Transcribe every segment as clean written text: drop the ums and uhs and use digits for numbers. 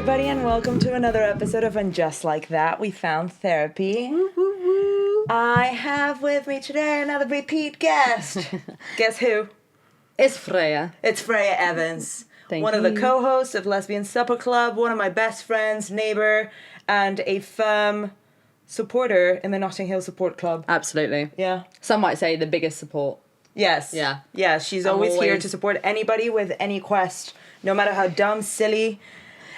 everybody, and welcome to another episode of And Just Like That, We Found Therapy. Woo, woo, woo. I have with me today another repeat guest. Guess who? It's Freya. It's Freya Evans, Thank one you. of the co-hosts of Lesbian Supper Club, one of my best friends, neighbor, and a firm supporter in the Notting Hill Support Club. Absolutely. Yeah. Some might say the biggest support. Yes. Yeah. Yeah, she's I'm always here always- to support anybody with any quest, no matter how dumb, silly.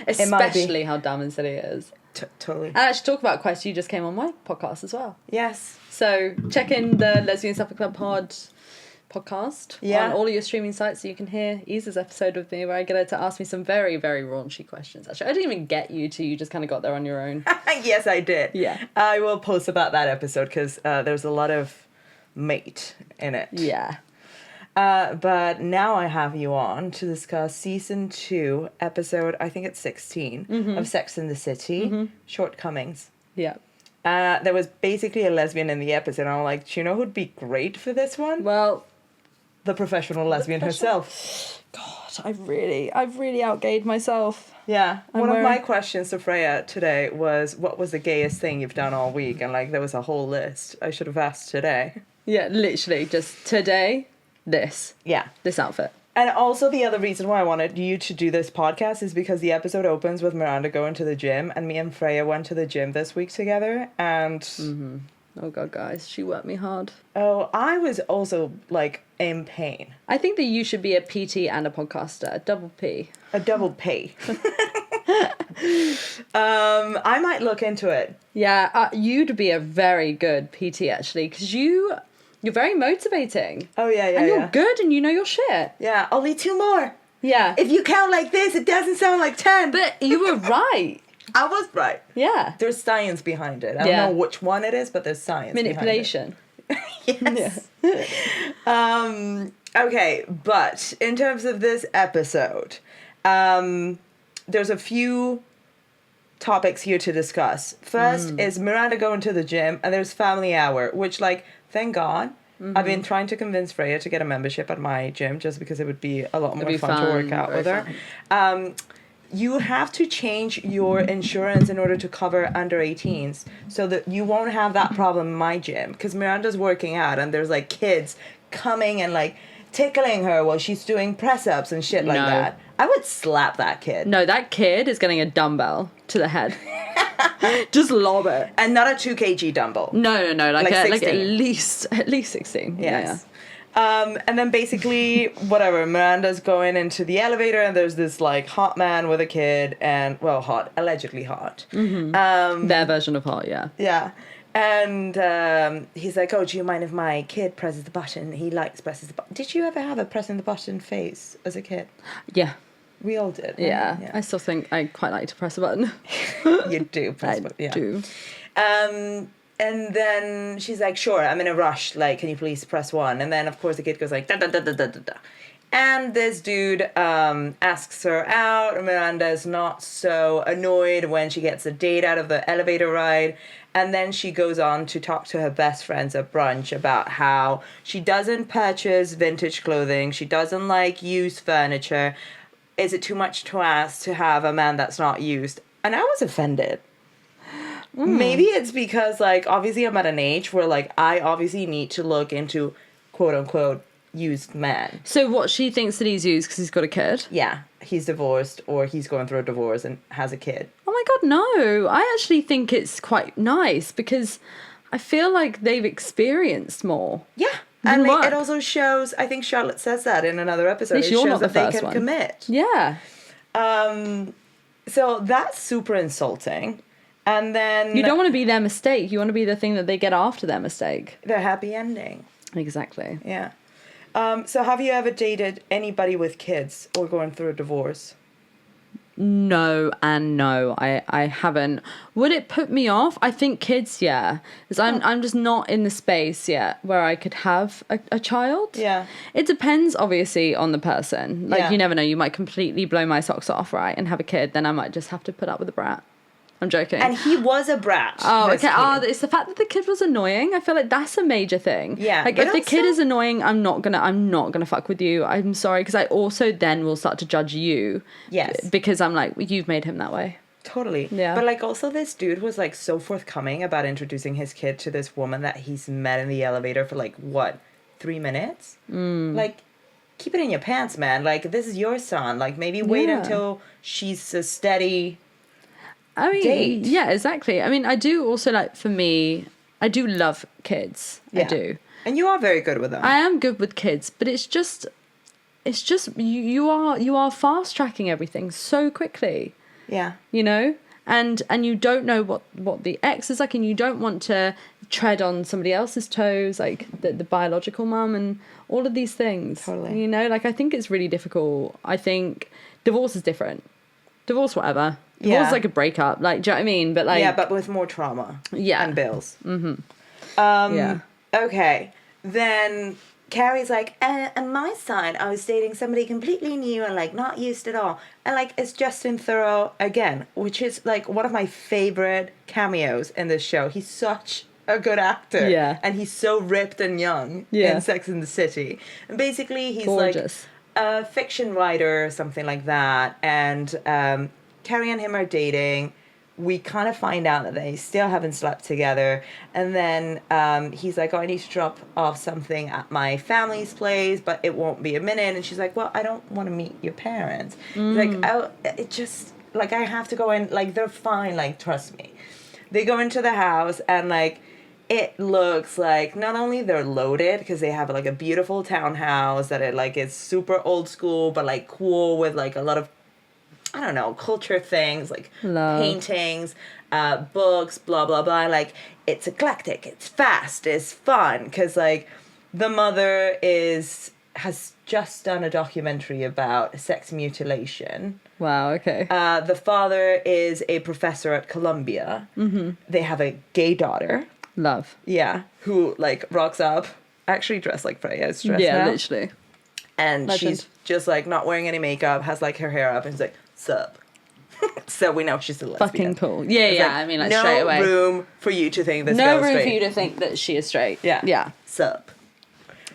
might be. Especially how dumb and silly it is. Totally. And actually, talk about Quest, you just came on my podcast as well. Yes. So check in the Lesbian Supper Club podcast Yeah. on all of your streaming sites so you can hear Isa's episode with me where I get her to ask me some very, very raunchy questions. Actually, I didn't even get you to, you just kind of got there on your own. Yes, I did. Yeah. I will post about that episode because there's a lot of mate in it. Yeah. But now I have you on to discuss season 2, episode, I think it's 16, of Sex and the City, Shortcomings. Yeah. There was basically a lesbian in the episode, and I'm like, do you know who'd be great for this one? Well, The professional lesbian herself. God, I've really outgayed myself. Yeah. I'm One of wearing- my questions to Freya today was, what was the gayest thing you've done all week? And like, there was a whole list I should have asked today. Yeah, literally, just today, this outfit. And also the other reason why I wanted you to do this podcast is because the episode opens with Miranda going to the gym, and me and Freya went to the gym this week together, and Oh God, guys, she worked me hard. oh, I was also like in pain. I think that you should be a PT and a podcaster, a double P. A double pay. I might look into it. Yeah, you'd be a very good PT actually, because you're very motivating. Oh yeah, yeah, And you're yeah. good and you know your shit. Yeah, only 2 more. Yeah. If you count like this, it doesn't sound like 10. But you were right. I was right. Yeah. There's science behind it. I Yeah. don't know which one it is, but there's science Manipulation. behind it. Yes. Okay, but in terms of this episode, there's a few topics here to discuss. First is Miranda going to the gym, and there's family hour, which, like, thank God. I've been trying to convince Freya to get a membership at my gym just because it would be a lot more be fun to work fun, out very with her. You have to change your insurance in order to cover under 18s so that you won't have that problem in my gym, because Miranda's working out and there's like kids coming and like tickling her while she's doing press-ups and shit like No. that. I would slap that kid. No, that kid is getting a dumbbell to the head. Just lob it. And not a 2 kg dumbbell. No, like at 16. least 16. Yes. And then basically, whatever, Miranda's going into the elevator and there's this like hot man with a kid and, well, hot, allegedly hot. Their version of hot, yeah. Yeah. And he's like, oh, do you mind if my kid presses the button? He likes presses the button. Did you ever have a pressing the button phase as a kid? Yeah. We all did. Right? Yeah. I still think I quite like to press a button. You do press I button. Yeah. do. And then she's like, sure, I'm in a rush. Like, can you please press 1? And then, of course, the kid goes like, da da da da da da da. And this dude asks her out. Miranda's not so annoyed when she gets a date out of the elevator ride. And then she goes on to talk to her best friends at brunch about how she doesn't purchase vintage clothing. She doesn't like used furniture. Is it too much to ask to have a man that's not used? And I was offended. Maybe it's because, like, obviously I'm at an age where, like, I obviously need to look into, quote-unquote, used men. So what, she thinks that he's used because he's got a kid? Yeah, he's divorced or he's going through a divorce and has a kid. Oh my God, no. I actually think it's quite nice because I feel like they've experienced more. Yeah. And What? it also shows, I think Charlotte says that in another episode, least it you're shows not the that they first can one. commit. Yeah. So that's super insulting. And then You don't want to be their mistake. You want to be the thing that they get after their mistake. their happy ending. Exactly. Yeah. So have you ever dated anybody with kids or going through a divorce? No and no, I haven't. Would it put me off? I think kids, yeah. Because I'm just not in the space yet where I could have a child. Yeah. It depends, obviously, on the person. Like, Yeah. you never know. You might completely blow my socks off, right, and have a kid. Then I might just have to put up with a brat. I'm joking. And he was a brat. Oh, this okay. Oh, kid. it's the fact that the kid was annoying. I feel like that's a major thing. Yeah, Like but if the kid also- is annoying, I'm not gonna fuck with you. I'm sorry, because I also then will start to judge you. Yes. Because I'm like, you've made him that way. Totally. Yeah. But like also this dude was like so forthcoming about introducing his kid to this woman that he's met in the elevator for like what, 3 minutes? Like, keep it in your pants, man. Like, this is your son. Like, maybe wait Yeah. until she's a steady I mean, date. yeah, exactly. I mean, I do also like, for me, I do love kids. I do. And you are very good with them. I am good with kids, but it's just you are fast tracking everything so quickly. Yeah. You know, and you don't know what the ex is like, and you don't want to tread on somebody else's toes, like the biological mum and all of these things. Totally. You know, like I think it's really difficult. I think divorce is different. Divorce, whatever. Divorce Yeah. is like a breakup. Like, do you know what I mean? But like, Yeah, but with more trauma. Yeah. And bills. yeah. Okay. Then Carrie's like, on my side, I was dating somebody completely new and like not used at all. And like it's Justin Theroux again, which is like one of my favorite cameos in this show. He's such a good actor. Yeah. And he's so ripped and young Yeah. in Sex and the City. And basically he's Gorgeous. like a fiction writer or something like that. And Carrie and him are dating. We kind of find out that they still haven't slept together. And then he's like, oh, I need to drop off something at my family's place, but it won't be a minute. And she's like, well, I don't want to meet your parents. He's like, oh, it just, like, I have to go in. Like, they're fine. Like, trust me. They go into the house and, like, it looks like not only they're loaded because they have, like, a beautiful townhouse that, it like, is super old school, but, like, cool with, like, a lot of, I don't know, culture things, like Love. paintings, books, blah, blah, blah. Like, it's eclectic, it's fast, it's fun. Because, like, the mother has just done a documentary about sex mutilation. Wow. Okay. The father is a professor at Columbia. Mm-hmm. They have a gay daughter. Love. Yeah. Who, like, rocks up, actually dressed like Freya's dressed Yeah, now. literally. And Legend. she's just, like, not wearing any makeup, has, like, her hair up, and she's like, sup. So we know she's a lesbian. Fucking cool. Yeah, It's yeah. like, I mean, like, no straight away. room for you to think this No girl's room straight. for you to think that she is straight. Yeah. Yeah. Sup.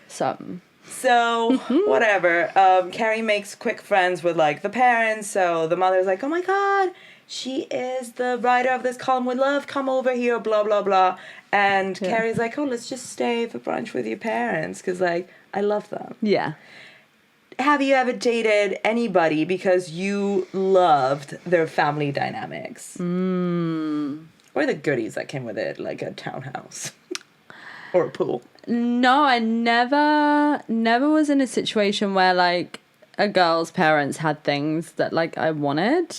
Something. So, whatever. Carrie makes quick friends with, like, the parents. So the mother's like, oh my God, she is the writer of this column with love. Come over here, blah, blah, blah. And Yeah. Carrie's like, oh, let's just stay for brunch with your parents because, like, I love them. Yeah. Have you ever dated anybody because you loved their family dynamics? Or the goodies that came with it, like a townhouse or a pool? No, I never was in a situation where like a girl's parents had things that like I wanted.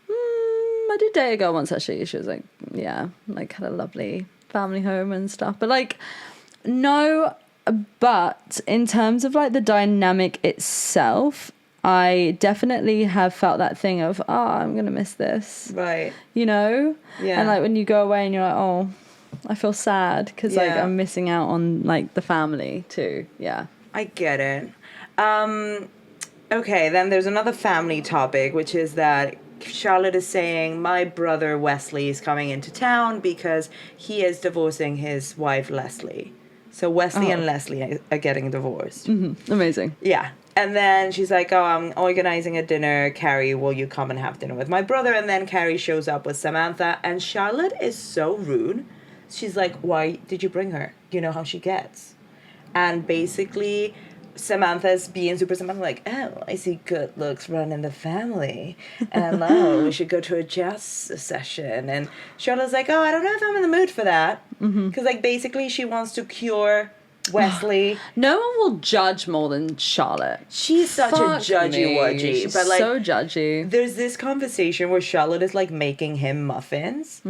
I did date a girl once actually. She was like, yeah, like had a lovely family home and stuff. But like, no. But in terms of like the dynamic itself, I definitely have felt that thing of, oh, I'm going to miss this. Right. You know? Yeah. And like when you go away and you're like, oh, I feel sad because like Yeah. I'm missing out on like the family too. Yeah. I get it. Okay, then there's another family topic, which is that Charlotte is saying, my brother Wesley is coming into town because he is divorcing his wife Leslie. So Wesley and Leslie are getting divorced. Amazing. Yeah. And then she's like, oh, I'm organizing a dinner. Carrie, will you come and have dinner with my brother? And then Carrie shows up with Samantha. And Charlotte is so rude. She's like, why did you bring her? You know how she gets. And basically, Samantha's being super Samantha, like, oh, I see good looks run in the family. And oh, we should go to a jazz session. And Charlotte's like, oh, I don't know if I'm in the mood for that. Because, like, basically she wants to cure Wesley. No one will judge more than Charlotte. She's such Fuck a judgy me. wudgy. She's But, like, so judgy. there's this conversation where Charlotte is like making him muffins,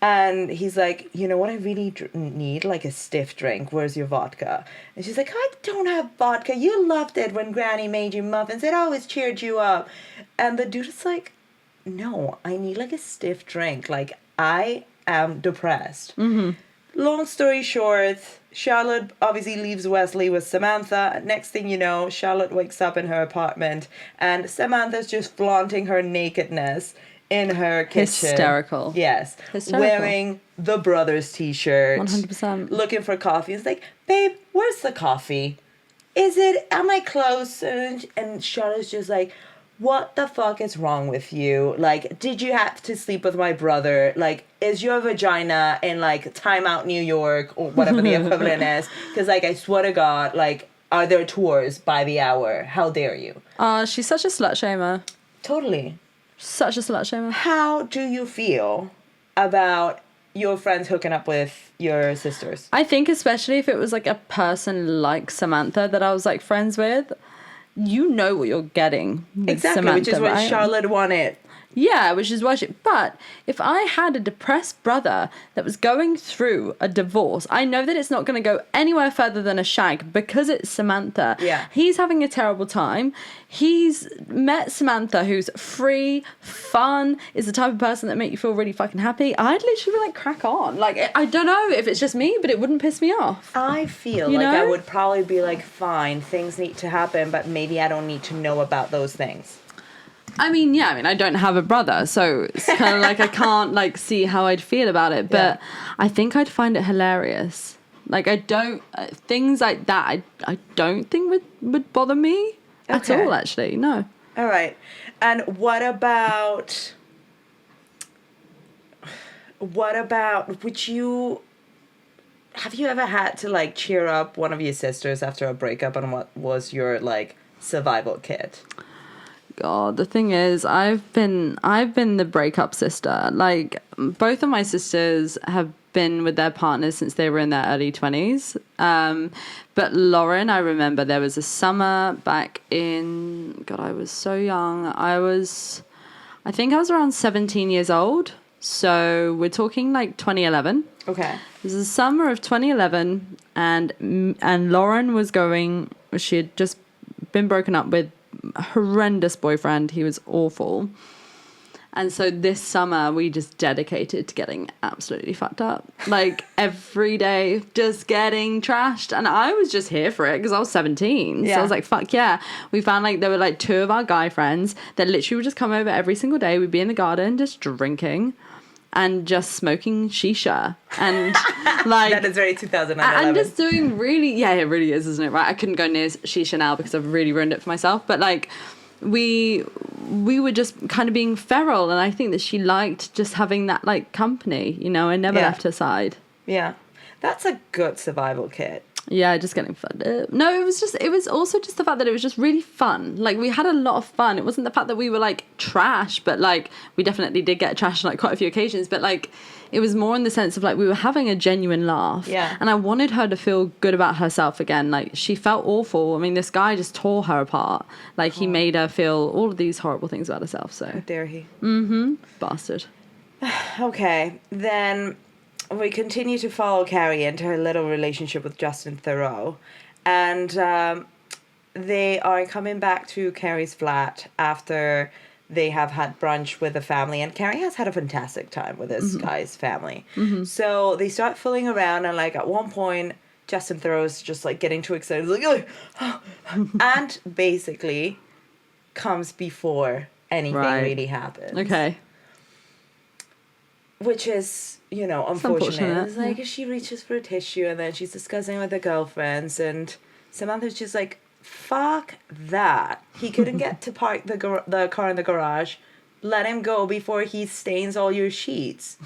and he's like, you know what, I really need like a stiff drink. Where's your vodka? And she's like, I don't have vodka. You loved it when Granny made you muffins. It always cheered you up. And the dude is like, no, I need like a stiff drink. Like, I am depressed. Long story short, Charlotte obviously leaves Wesley with Samantha. Next thing you know, Charlotte wakes up in her apartment and Samantha's just flaunting her nakedness in her kitchen. Hysterical. Yes. Hysterical. Wearing the brothers t-shirt. 100%. Looking for coffee. It's like, babe, where's the coffee? Am I close? And Charlotte's just like, what the fuck is wrong with you? Like, did you have to sleep with my brother? Like, is your vagina in, like, Time Out New York or whatever the equivalent is? Because, like, I swear to God, like, are there tours by the hour? How dare you? She's such a slut shamer. Totally. Such a slut shamer. How do you feel about your friends hooking up with your sisters? I think especially if it was, like, a person like Samantha that I was, like, friends with, you know what you're getting with exactly, Samantha, which is what right? Charlotte wanted. Yeah, which is why but if I had a depressed brother that was going through a divorce, I know that it's not going to go anywhere further than a shag because it's Samantha. Yeah. He's having a terrible time. He's met Samantha, who's free, fun, is the type of person that make you feel really fucking happy. I'd literally be like, crack on. Like, I don't know if it's just me, but it wouldn't piss me off. I feel You like know? I would probably be like, fine, things need to happen, but maybe I don't need to know about those things. I mean, I don't have a brother, so it's kind of like I can't, like, see how I'd feel about it, but I think I'd find it hilarious. Like, I don't, things like that, I don't think would bother me at all, actually, no. All right. And what about, have you ever had to, like, cheer up one of your sisters after a breakup, and what was your, like, survival kit? God, the thing is, I've been the breakup sister. Like, both of my sisters have been with their partners since they were in their early 20s. But Lauren, I remember there was a summer back in, God, I was so young. I think I was around 17 years old. So we're talking like 2011. Okay. It was the summer of 2011, and Lauren was she had just been broken up with a horrendous boyfriend. He was awful. And so this summer we just dedicated to getting absolutely fucked up. Like, every day, just getting trashed. And I was just here for it because I was 17. So I was like, fuck yeah. We found, like, there were like 2 of our guy friends that literally would just come over every single day. We'd be in the garden just drinking and just smoking shisha, and like that is very 2011. and just doing really, it really is, isn't it? Right, I couldn't go near shisha now because I've really ruined it for myself. But like, we were just kind of being feral, and I think that she liked just having that, like, company. You know, I never left her side. Yeah, that's a good survival kit. Yeah, just getting fun. No, it was also just the fact that it was just really fun. Like, we had a lot of fun. It wasn't the fact that we were, like, trash, but, like, we definitely did get trashed on, like, quite a few occasions. But, like, it was more in the sense of, like, we were having a genuine laugh. Yeah. And I wanted her to feel good about herself again. Like, she felt awful. I mean, this guy just tore her apart. Like, he made her feel all of these horrible things about herself, so. How dare he? Bastard. Okay, then we continue to follow Carrie into her little relationship with Justin Theroux, and they are coming back to Carrie's flat after they have had brunch with the family, and Carrie has had a fantastic time with this guy's family. So they start fooling around, and, like, at one point Justin Theroux's just, like, getting too excited, like, oh. And basically comes before anything really happens. Okay. Which is, you know, unfortunate. It's like, yeah. She reaches for a tissue, and then she's discussing with her girlfriends, and Samantha's just like, fuck that. He couldn't get to park the car in the garage. Let him go before he stains all your sheets.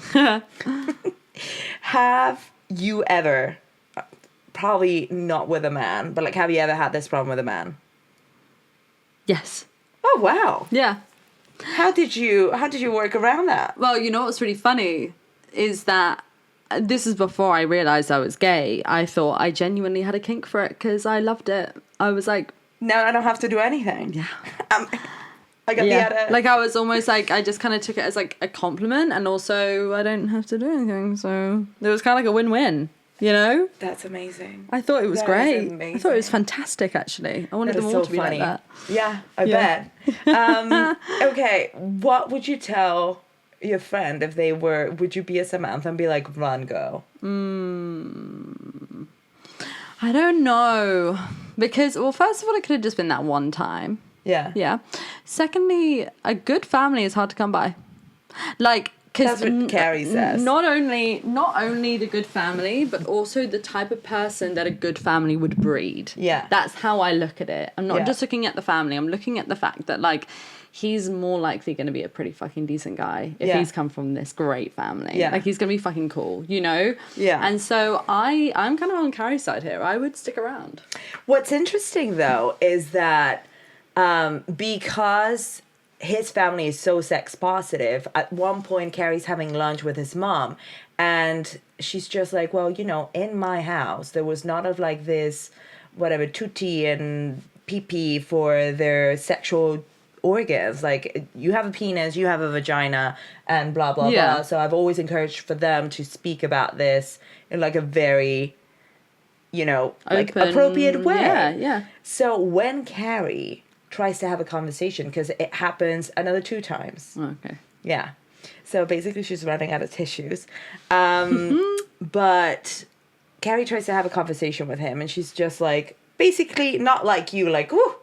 Have you ever, probably not with a man, but, like, have you ever had this problem with a man? Yes. Oh, wow. Yeah. How did you work around that? Well, you know what's really funny is that this is before I realised I was gay. I thought I genuinely had a kink for it because I loved it. I was like, now I don't have to do anything. Yeah. I got the edit. Like, I was almost like, I just kind of took it as, like, a compliment, and also I don't have to do anything. So it was kind of like a win-win, you know? That's amazing. I thought it was great. Amazing. I thought it was fantastic, actually. I wanted them all to be funny. like that. Yeah, I bet. Okay, what would you tell your friend if they were, would you be a Samantha and be like, run, go? I don't know. Because, well, first of all, it could have just been that one time. Yeah. Yeah. Secondly, a good family is hard to come by. Like, because That's what Carrie says. Not only the good family, but also the type of person that a good family would breed. Yeah. That's how I look at it. I'm not Yeah. just looking at the family. I'm looking at the fact that, like, he's more likely going to be a pretty fucking decent guy if Yeah. he's come from this great family. Yeah. Like, he's going to be fucking cool, you know? Yeah. And so I'm kind of on Carrie's side here. I would stick around. What's interesting, though, is that because his family is so sex positive, at one point Carrie's having lunch with his mom, and she's just like, well, you know, in my house, there was none of like this, whatever, tutti and pee-pee for their sexual organs. Like, you have a penis, you have a vagina, and blah, blah, Yeah. blah. So I've always encouraged for them to speak about this in like a very, you know, like Open, appropriate way. Yeah. So when Carrie tries to have a conversation, because it happens another 2 times. Okay. Yeah. So basically she's running out of tissues. But Carrie tries to have a conversation with him, and she's just like, basically not like you, like, ooh,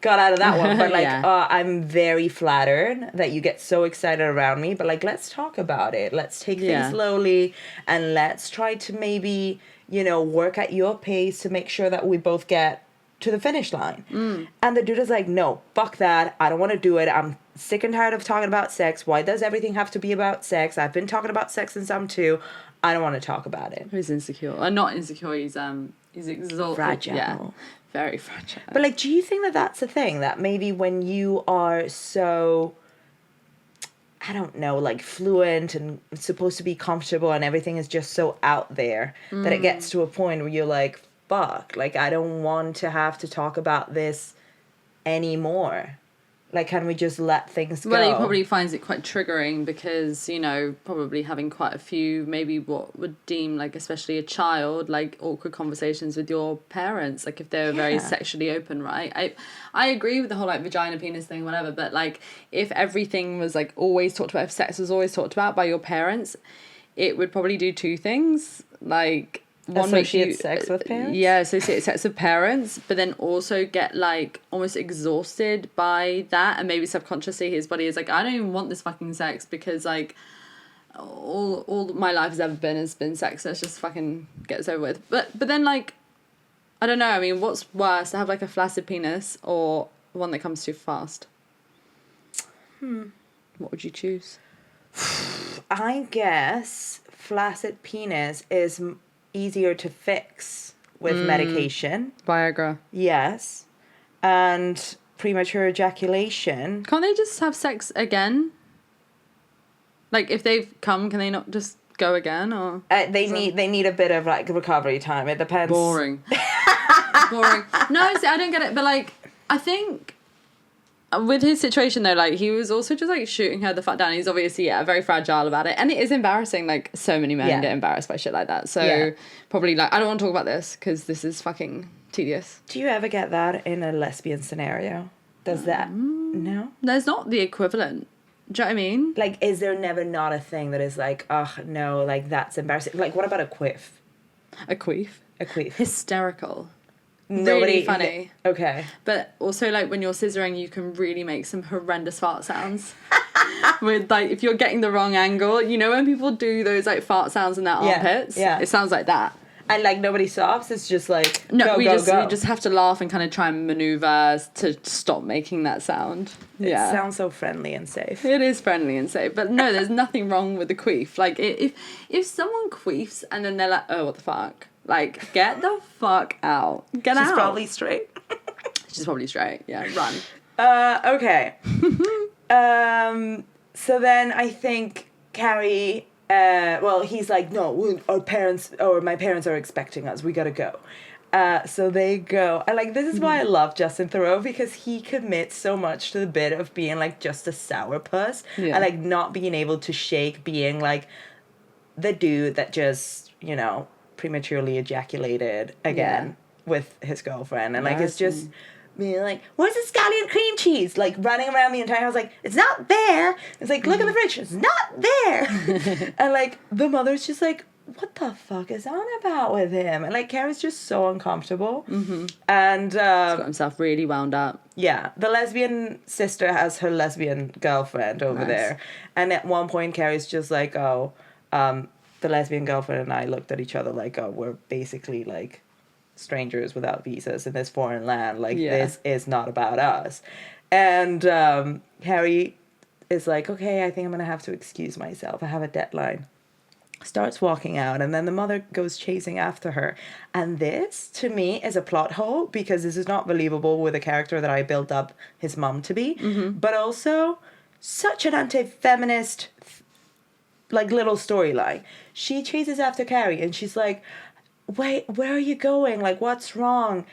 got out of that one, but like, Yeah. I'm very flattered that you get so excited around me, but like, let's talk about it. Let's take Yeah. things slowly, and let's try to maybe, you know, work at your pace to make sure that we both get to the finish line. And the dude is like, no, fuck that. I don't want to do it. I'm sick and tired of talking about sex. Why does everything have to be about sex? I've been talking about sex since I'm 2. I don't want to talk about it. He's insecure. Not insecure, he's exalted. Fragile. Yeah. Very fragile. But like, do you think that that's a thing, that maybe when you are so, I don't know, like fluent and supposed to be comfortable and everything is just so out there, that it gets to a point where you're like, fuck, like, I don't want to have to talk about this anymore. Like, can we just let things go? Well, he probably finds it quite triggering because, you know, probably having quite a few, maybe what would deem, like, especially a child, like, awkward conversations with your parents, like, if they were very sexually open, right? I agree with the whole, like, vagina, penis thing, whatever, but, like, if everything was, like, always talked about, if sex was always talked about by your parents, it would probably do 2 things, like... Associate sex with parents? Yeah, associate sex with parents, but then also get, like, almost exhausted by that, and maybe subconsciously his body is like, I don't even want this fucking sex because, like, all my life has ever been has been sex, let's just fucking get this over with. But then, like, I don't know, I mean, what's worse, to have, like, a flaccid penis or one that comes too fast? What would you choose? I guess flaccid penis is easier to fix with medication. Viagra. Yes. And premature ejaculation. Can't they just have sex again? Like, if they've come, can they not just go again, or...? They need a bit of, like, recovery time. It depends. Boring. Boring. No, see, I don't get it, but, like, I think... With his situation, though, like, he was also just, like, shooting her the fuck down. He's obviously, very fragile about it. And it is embarrassing. Like, so many men get embarrassed by shit like that. So, probably, like, I don't want to talk about this because this is fucking tedious. Do you ever get that in a lesbian scenario? Does that... No? There's not the equivalent. Do you know what I mean? Like, is there never not a thing that is like, oh, no, like, that's embarrassing? Like, what about a quiff? A queef. A queef. Hysterical. Nobody... Really funny. Okay. But also, like, when you're scissoring, you can really make some horrendous fart sounds. With, like, if you're getting the wrong angle, you know when people do those, like, fart sounds in their armpits? Yeah. It sounds like that. And, like, nobody stops? It's just like, No, we go. just have to laugh and kind of try and maneuver to stop making that sound. It sounds so friendly and safe. It is friendly and safe. But no, there's nothing wrong with the queef. Like, if someone queefs and then they're like, oh, what the fuck? Like, get the fuck out. Get out. She's probably straight. She's probably straight. Yeah, run. Okay. So then I think Carrie, he's like, no, my parents are expecting us. We gotta go. So they go. And, like, this is why I love Justin Theroux, because he commits so much to the bit of being, like, just a sourpuss. Yeah. And, like, not being able to shake being, like, the dude that just, you know, prematurely ejaculated again with his girlfriend. And, like, it's just... being like, where's the scallion cream cheese? Like, running around the entire house, like, it's not there. It's like, look in the fridge, it's not there. And, like, the mother's just like, what the fuck is on about with him? And like Carrie's just so uncomfortable. And He's got himself really wound up. yeah, the lesbian sister has her lesbian girlfriend over Nice. there. And at one point Carrie's just like, oh, the lesbian girlfriend and I looked at each other like, oh, we're basically like strangers without visas in this foreign land. Like, this is not about us. And Harry is like, okay, I think I'm going to have to excuse myself. I have a deadline. Starts walking out, and then the mother goes chasing after her. And this, to me, is a plot hole, because this is not believable with a character that I built up his mom to be. But also, such an anti-feminist, like, little storyline. She chases after Carrie, and she's like, wait, where are you going? Like, what's wrong?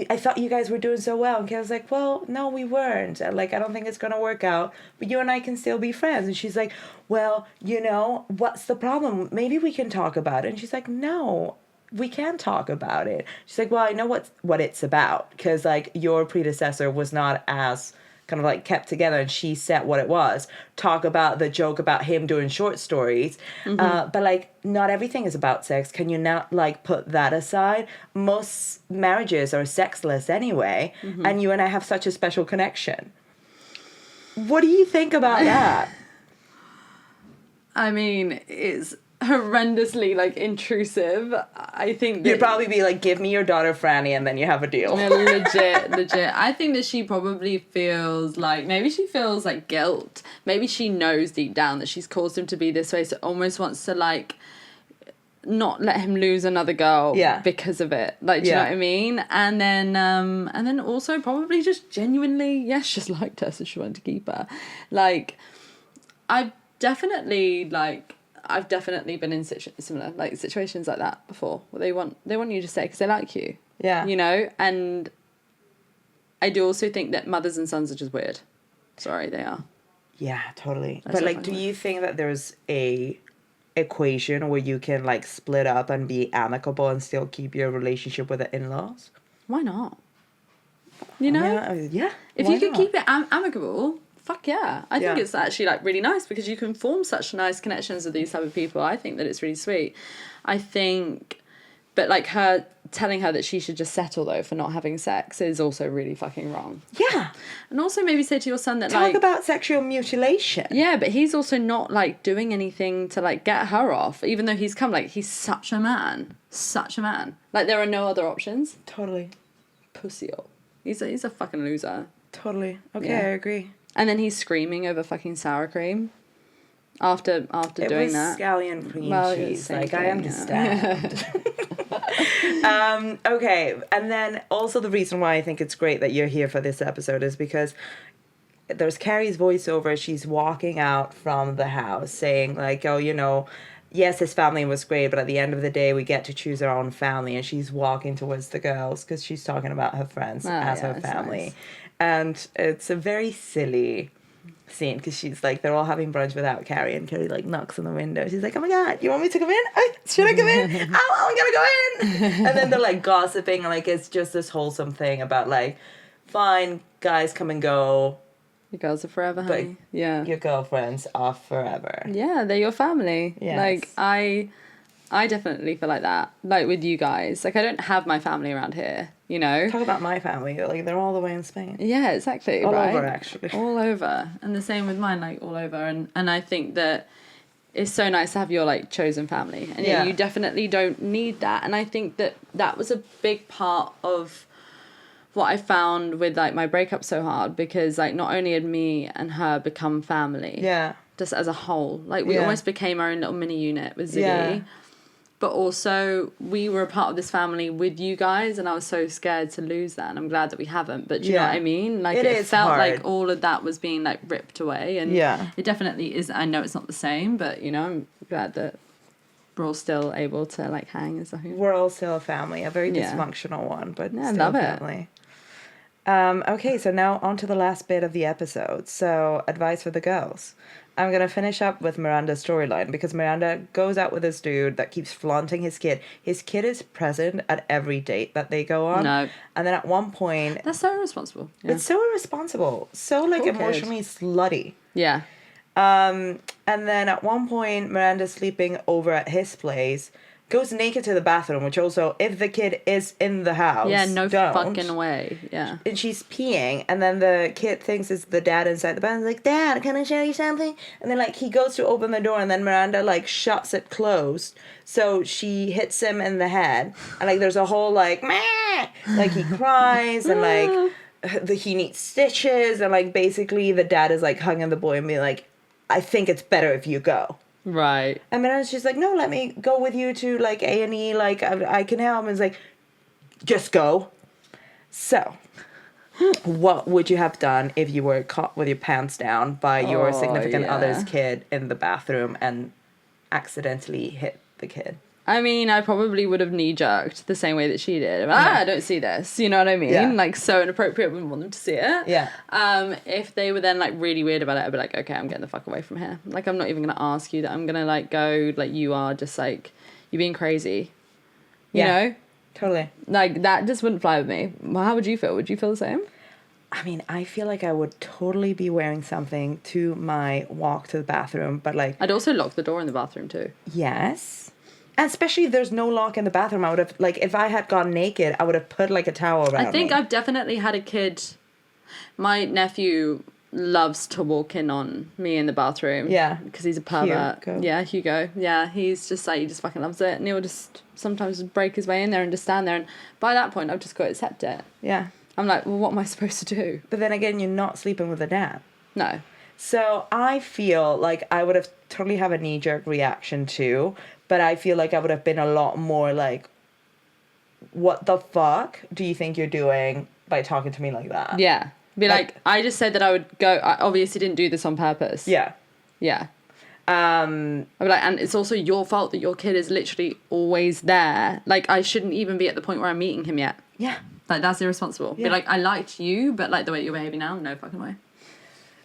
I thought you guys were doing so well. And Carrie's like, well, no, we weren't. And like, I don't think it's going to work out, but you and I can still be friends. And she's like, well, you know, what's the problem? Maybe we can talk about it. And she's like, no, we can't talk about it. She's like, well, I know what it's about, because like your predecessor was not as kind of like kept together, and she said what it was. Talk about the joke about him doing short stories. But like, not everything is about sex. Can you not like put that aside? Most marriages are sexless anyway, and you and I have such a special connection. What do you think about that? I mean, it's horrendously like intrusive. I think that You'd probably be like, give me your daughter Franny, and then you have a deal. no, legit. I think that she probably feels like, maybe she feels like guilt. Maybe she knows deep down that she's caused him to be this way, so almost wants to like not let him lose another girl because of it. Like, do you know what I mean? And then also probably just genuinely, just liked her, so she wanted to keep her. Like, I've definitely been in similar like situations like that before, where they want you to stay because they like you. Yeah. You know, and I do also think that mothers and sons are just weird. Sorry, they are. Yeah, totally. But like, do you think that there's a equation where you can like split up and be amicable and still keep your relationship with the in-laws? Why not? You know? Yeah. If you could keep it amicable, fuck yeah. I think it's actually like really nice, because you can form such nice connections with these type of people. I think that it's really sweet. I think, but like her telling her that she should just settle though for not having sex is also really fucking wrong. Yeah. And also maybe say to your son that talk about sexual mutilation. Yeah, but he's also not like doing anything to like get her off, even though he's come, like, he's such a man. Like, there are no other options. Totally. Pussy-o. He's a fucking loser. Totally. Okay, I agree. And then he's screaming over fucking sour cream after doing that. Scallion cream cheese. Like, thing, I understand. Okay, and then also the reason why I think it's great that you're here for this episode is because there's Carrie's voiceover. She's walking out from the house saying like, oh, you know, yes, his family was great, but at the end of the day, we get to choose our own family. And she's walking towards the girls because she's talking about her friends as her family. Nice. And it's a very silly scene because she's like, they're all having brunch without Carrie, and Carrie like knocks on the window. She's like, oh my God, you want me to come in? Should I come in? I'm gonna go in. And then they're like gossiping, and like it's just this wholesome thing about like, fine, guys come and go. Your girls are forever, honey. Yeah. Your girlfriends are forever. Yeah, they're your family. Yes. Like, I definitely feel like that. Like, with you guys. Like, I don't have my family around here, you know? Talk about my family. Like, they're all the way in Spain. Yeah, exactly. All over, actually. All over. And the same with mine, like, all over. And I think that it's so nice to have your, like, chosen family. And you definitely don't need that. And I think that was a big part of what I found with like my breakup so hard, because like not only had me and her become family, just as a whole, like we almost became our own little mini unit with Ziggy, but also we were a part of this family with you guys, and I was so scared to lose that, and I'm glad that we haven't. But do you know what I mean? Like it felt hard. Like all of that was being like ripped away, and it definitely is. I know it's not the same, but you know, I'm glad that we're all still able to like hang and stuff. We're all still a family, a very dysfunctional one, but still love family. Okay, so now on to the last bit of the episode. So, advice for the girls. I'm going to finish up with Miranda's storyline, because Miranda goes out with this dude that keeps flaunting his kid. His kid is present at every date that they go on. No. And then at one point... That's so irresponsible. Yeah. It's so irresponsible. So, like, emotionally slutty. Yeah. And then at one point, Miranda's sleeping over at his place, goes naked to the bathroom, which also, if the kid is in the house, Yeah, no don't. fucking way. Yeah. And she's peeing, and then the kid thinks it's the dad inside the bathroom. Like, Dad, can I show you something? And then, like, he goes to open the door, and then Miranda, like, shuts it closed. So she hits him in the head, and, like, there's a whole, like, meh! Like, he cries, and, like, he needs stitches, and, like, basically the dad is, like, hugging the boy and being like, I think it's better if you go. Right. And Miranda's just like, no, let me go with you to, like, A&E, like, I can help. And it's like, just go. So, what would you have done if you were caught with your pants down by your significant other's kid in the bathroom and accidentally hit the kid? I mean, I probably would have knee-jerked the same way that she did. I don't see this. You know what I mean? Yeah. Like, so inappropriate, wouldn't want them to see it. Yeah. If they were then, like, really weird about it, I'd be like, okay, I'm getting the fuck away from here. Like, I'm not even going to ask you that. I'm going to, like, go, like, you are just, like, you're being crazy. You know? Totally. Like, that just wouldn't fly with me. Well, how would you feel? Would you feel the same? I mean, I feel like I would totally be wearing something to my walk to the bathroom, but, like... I'd also lock the door in the bathroom, too. Yes. And especially if there's no lock in the bathroom, I would have, like, if I had gone naked, I would have put, like, a towel around I think me. I've definitely had a kid... My nephew loves to walk in on me in the bathroom. Yeah. Because he's a pervert. Hugo. Yeah, Hugo. Yeah, he's just like, he just fucking loves it. And he'll just sometimes break his way in there and just stand there. And by that point, I've just got to accept it. Yeah. I'm like, well, what am I supposed to do? But then again, you're not sleeping with a dad. No. So I feel like I would have totally have a knee-jerk reaction too, but I feel like I would have been a lot more like, what the fuck do you think you're doing by talking to me like that? Yeah. Be like, I just said that I would go. I obviously didn't do this on purpose. Yeah. Yeah. I'd be like, and it's also your fault that your kid is literally always there. Like, I shouldn't even be at the point where I'm meeting him yet. Yeah. Like, that's irresponsible. Yeah. Be like, I liked you, but like the way you're behaving now, no fucking way.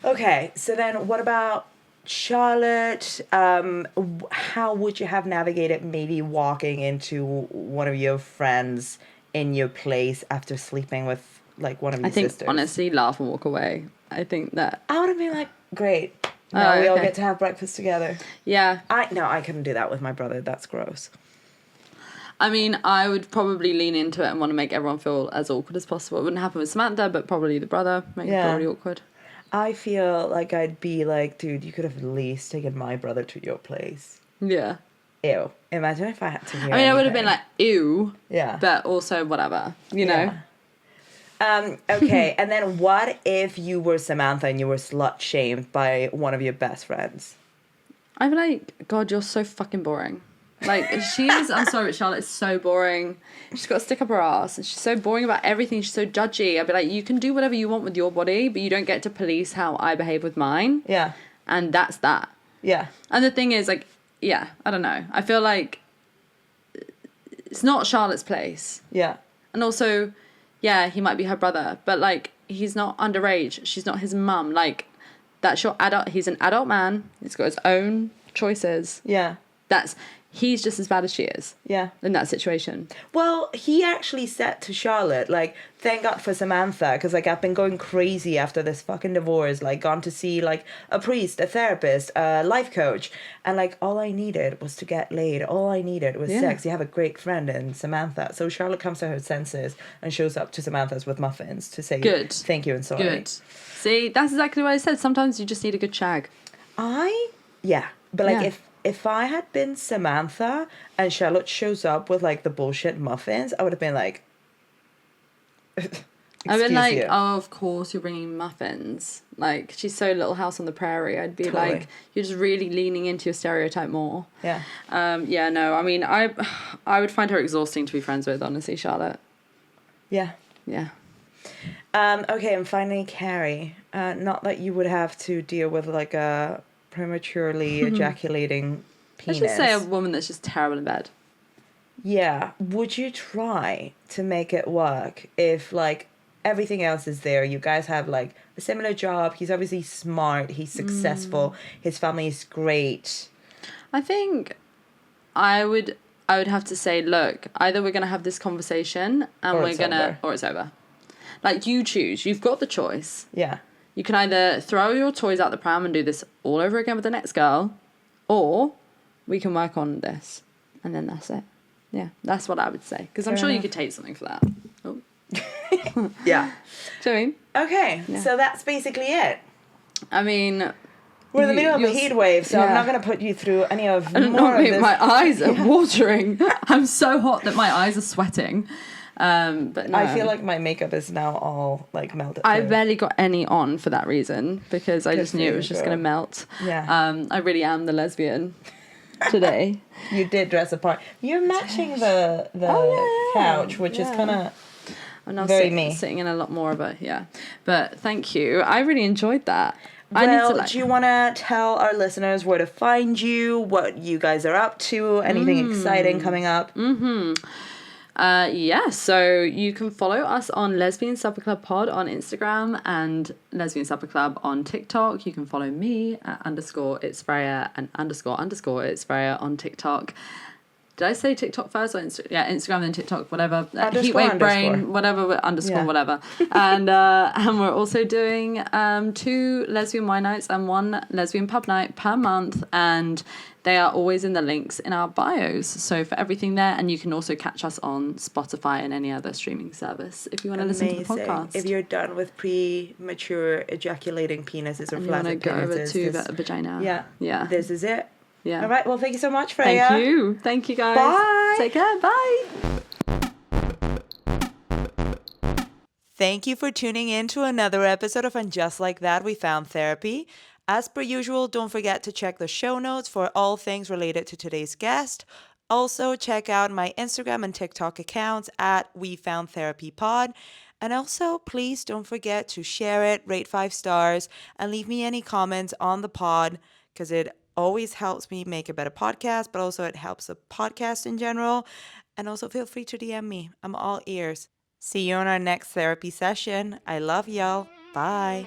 Okay, so then what about Charlotte? How would you have navigated maybe walking into one of your friends in your place after sleeping with, like, one of your sisters? Honestly, laugh and walk away. I think that... I would have been like, great. Now we all get to have breakfast together. Yeah. I couldn't do that with my brother. That's gross. I mean, I would probably lean into it and want to make everyone feel as awkward as possible. It wouldn't happen with Samantha, but probably the brother. Make it probably awkward. I feel like I'd be like, dude, you could have at least taken my brother to your place. Yeah. Ew. Imagine if I had to hear I mean, I would have been like, ew. Yeah. But also whatever, you know? Okay, and then what if you were Samantha and you were slut-shamed by one of your best friends? I'd be like, God, you're so fucking boring. Like, she is, I'm sorry, but Charlotte's so boring. She's got to stick up her ass. And she's so boring about everything. She's so judgy. I'd be like, you can do whatever you want with your body, but you don't get to police how I behave with mine. Yeah. And that's that. Yeah. And the thing is, like, yeah, I don't know. I feel like it's not Charlotte's place. Yeah. And also, yeah, he might be her brother, but, like, he's not underage. She's not his mum. Like, that's your adult. He's an adult man. He's got his own choices. Yeah. He's just as bad as she is. Yeah. In that situation. Well, he actually said to Charlotte, like, thank God for Samantha, because, like, I've been going crazy after this fucking divorce, like, gone to see, like, a priest, a therapist, a life coach, and, like, all I needed was to get laid. All I needed was sex. You have a great friend in Samantha. So Charlotte comes to her senses and shows up to Samantha's with muffins to say good. Thank you and sorry. Good. See, that's exactly what I said. Sometimes you just need a good shag. But, like, if I had been Samantha and Charlotte shows up with, like, the bullshit muffins, I would have been like, I've been like, you. oh, of course you're bringing muffins. Like, she's so Little House on the Prairie. I'd be Totally. like, you're just really leaning into your stereotype more. Yeah. Yeah, no, I mean, I would find her exhausting to be friends with, honestly, Charlotte. Yeah. Yeah. Okay, and finally, Carrie. Not that you would have to deal with, like, a prematurely ejaculating penis. Let's just say a woman that's just terrible in bed. Yeah. Would you try to make it work if, like, everything else is there? You guys have, like, a similar job. He's obviously smart. He's successful. His family is great. I think I would have to say, look, either we're going to have this conversation and or it's over. Like, you choose. You've got the choice. Yeah. You can either throw your toys out the pram and do this all over again with the next girl, or we can work on this, and then that's it. Yeah, that's what I would say. Because I'm sure you could take something for that. Oh. Yeah. Do you know what I mean? Okay, so that's basically it. I mean... We're in the middle of a heat wave, so I'm not going to put you through any of more of this. My eyes are watering. I'm so hot that my eyes are sweating. But no. I feel like my makeup is now all like melted. I barely got any on for that reason, because I just knew it was just going to melt. Yeah. I really am the lesbian today. You did dress apart. You're matching the couch, which is kind of very sitting in a lot more of a, But thank you. I really enjoyed that. Well, do you want to tell our listeners where to find you, what you guys are up to, anything exciting coming up? So you can follow us on Lesbian Supper Club Pod on Instagram and Lesbian Supper Club on TikTok. You can follow me at _it's Freya and __ it's Freya on TikTok. Did I say TikTok first or Instagram? Yeah, Instagram then TikTok, whatever. Heatwave Brain, whatever, whatever. And we're also doing 2 lesbian wine nights and 1 lesbian pub night per month. And they are always in the links in our bios. So for everything there. And you can also catch us on Spotify and any other streaming service if you want to listen to the podcast. If you're done with premature ejaculating penises or and flaccid penises. You want to go over to vagina. Yeah. This is it. Yeah. All right. Well, thank you so much, Freya. Thank you, guys. Bye. Take care. Bye. Thank you for tuning in to another episode of And Just Like That, We Found Therapy. As per usual, don't forget to check the show notes for all things related to today's guest. Also, check out my Instagram and TikTok accounts at We Found Therapy Pod. And also, please don't forget to share it, rate 5 stars, and leave me any comments on the pod, because it always helps me make a better podcast, but also it helps the podcast in general. And also feel free to DM me. I'm all ears. See you on our next therapy session. I love y'all. Bye.